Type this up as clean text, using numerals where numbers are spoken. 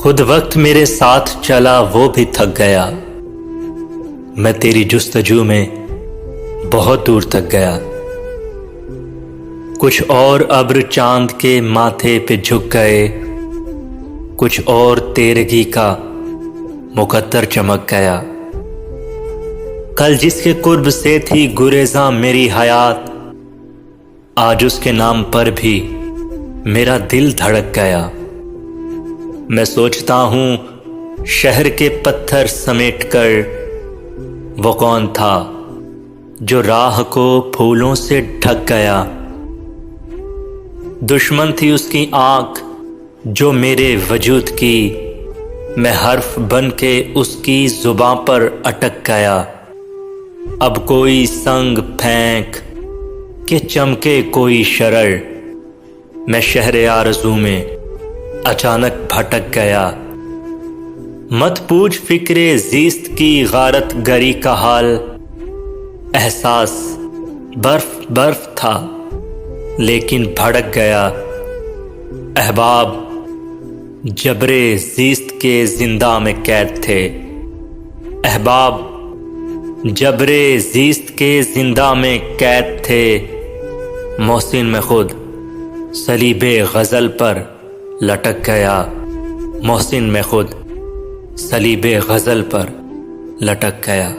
خود وقت میرے ساتھ چلا وہ بھی تھک گیا، میں تیری جستجو میں بہت دور تک گیا۔ کچھ اور ابر چاند کے ماتھے پہ جھک گئے، کچھ اور تیرگی کا مقدر چمک گیا۔ کل جس کے قرب سے تھی گریزاں میری حیات، آج اس کے نام پر بھی میرا دل دھڑک گیا۔ میں سوچتا ہوں شہر کے پتھر سمیٹ کر وہ کون تھا جو راہ کو پھولوں سے ڈھک گیا۔ دشمن تھی اس کی آنکھ جو میرے وجود کی، میں حرف بن کے اس کی زباں پر اٹک گیا۔ اب کوئی سنگ پھینک کہ چمکے کوئی شرر، میں شہر آرزو میں اچانک بھٹک گیا۔ مت پوچھ فکر زیست کی غارت گری کا حال، احساس برف برف تھا لیکن بھڑک گیا۔ احباب جبر زیست کے زندہ میں قید تھے، احباب جبر زیست کے زندہ میں قید تھے۔ محسن میں خود صلیب غزل پر لٹک گیا، محسن میں خود صلیب غزل پر لٹک گیا۔